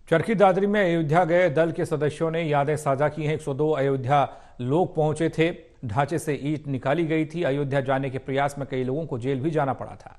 चरखी दादरी में अयोध्या गए दल के सदस्यों ने यादें साझा की हैं। 102 अयोध्या लोग पहुंचे थे। ढांचे से ईंट निकाली गई थी। अयोध्या जाने के प्रयास में कई लोगों को जेल भी जाना पड़ा था।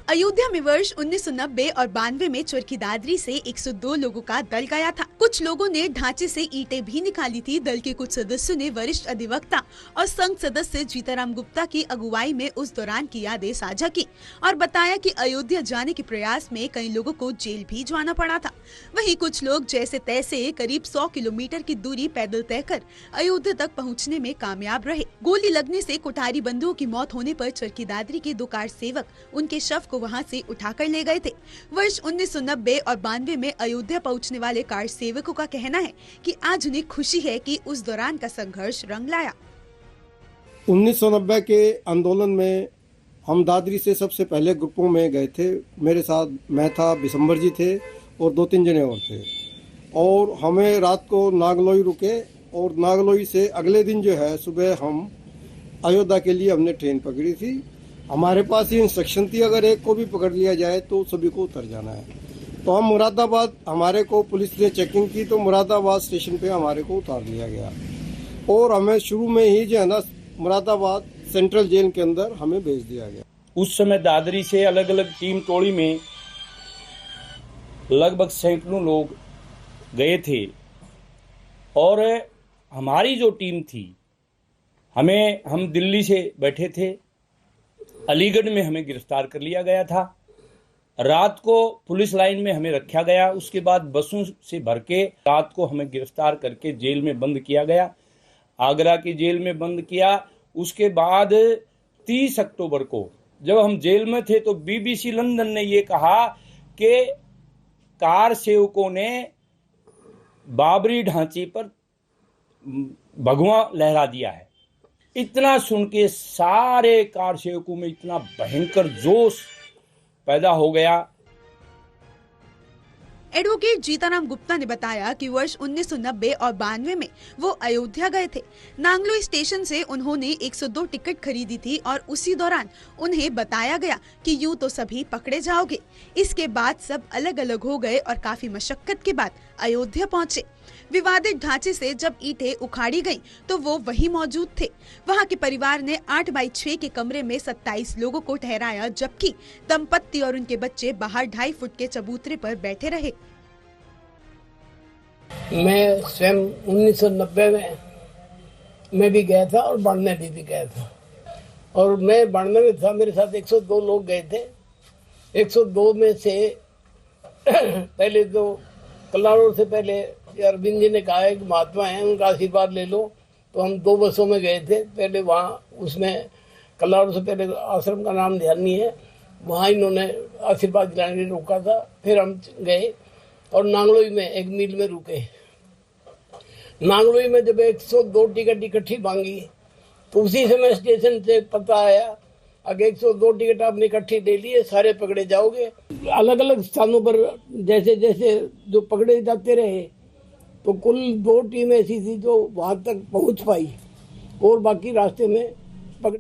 अयोध्या में वर्ष 1990 और 92 में चरखी दादरी से 102 लोगों का दल गया था। कुछ लोगों ने ढांचे से ईंटें भी निकाली थी। दल के कुछ सदस्यों ने वरिष्ठ अधिवक्ता और संघ सदस्य जीताराम गुप्ता की अगुवाई में उस दौरान की यादें साझा की और बताया कि अयोध्या जाने के प्रयास में कई लोगों को जेल भी जाना पड़ा था। वहीं कुछ लोग जैसे तैसे करीब 100 किलोमीटर की दूरी पैदल तय कर अयोध्या तक पहुँचने में कामयाब रहे। गोली लगने से कुठारी बंधुओं की मौत होने पर चरखी दादरी के दो कार सेवक उनके शव को वहां से उठाकर ले गए थे। वर्ष 1990 और 92 में अयोध्या पहुंचने वाले कार सेवकों का कहना है कि आज उन्हें खुशी है कि उस दौरान का संघर्ष रंग लाया। 1990 के आंदोलन में हम दादरी से सबसे पहले ग्रुपों में गए थे। मेरे साथ मैं था, बिशंबर जी थे और 2-3 जने और थे। और हमें रात को नागलोई रुके और नागलोई से अगले दिन जो है सुबह हम अयोध्या के लिए हमने ट्रेन पकड़ी थी। हमारे पास ये इंस्ट्रक्शन थी, अगर एक को भी पकड़ लिया जाए तो सभी को उतर जाना है। तो हम मुरादाबाद, हमारे को पुलिस ने चेकिंग की तो मुरादाबाद स्टेशन पे हमारे को उतार लिया गया और हमें शुरू में ही जो है ना मुरादाबाद सेंट्रल जेल के अंदर हमें भेज दिया गया। उस समय दादरी से अलग अलग टीम टोली में लगभग सैकड़ों लोग गए थे और हमारी जो टीम थी, हम दिल्ली से बैठे थे। अलीगढ़ में हमें गिरफ्तार कर लिया गया था। रात को पुलिस लाइन में हमें रखा गया। उसके बाद बसों से भर के रात को हमें गिरफ्तार करके जेल में बंद किया गया। आगरा की जेल में बंद किया। उसके बाद 30 अक्टूबर को जब हम जेल में थे तो BBC लंदन ने ये कहा कि कार सेवकों ने बाबरी ढांचे पर भगवा लहरा दिया है। इतना सुन के सारे कार सेवकों में इतना भयंकर जोश पैदा हो गया। एडवोकेट जीताराम गुप्ता ने बताया कि वर्ष 1990 और 92 में वो अयोध्या गए थे। नांगलोई स्टेशन से उन्होंने 102 टिकट खरीदी थी और उसी दौरान उन्हें बताया गया कि यूं तो सभी पकड़े जाओगे। इसके बाद सब अलग अलग हो गए और काफी मशक्कत के बाद अयोध्या पहुंचे। विवादित ढांचे से जब ईंटें उखाड़ी गईं, तो वो वहीं मौजूद थे। वहां के परिवार ने 8x6 के कमरे में 27 लोगों को ठहराया, जबकि दंपत्ति और उनके बच्चे बाहर 2.5 फुट के चबूतरे पर बैठे रहे। मैं स्वयं 1990 में मैं भी गया था और 92 में भी गया था। और मैं 92 में था, मेरे साथ 102 लोग गए थे। 102 में से पहले तो कल्लारों से पहले अरविंद जी ने कहा है कि महात्मा हैं, उनका आशीर्वाद ले लो। तो हम 2 बसों में गए थे। पहले वहाँ उसमें कल्लारों से पहले आश्रम का नाम ध्यान नहीं है, वहाँ इन्होंने आशीर्वाद दिलाने के लिए रोका था। फिर हम गए और नांगलोई में एक मिल में रुके। नांगलोई में जब 102 टिकट इकट्ठी मांगी तो उसी समय स्टेशन से पता आया, अगर 102 टिकट आपने इकट्ठी ले लिए, सारे पकड़े जाओगे। अलग अलग स्थानों पर जैसे जैसे जो पकड़े जाते रहे तो कुल 2 टीम ऐसी थी जो वहां तक पहुंच पाई और बाकी रास्ते में पकड़े।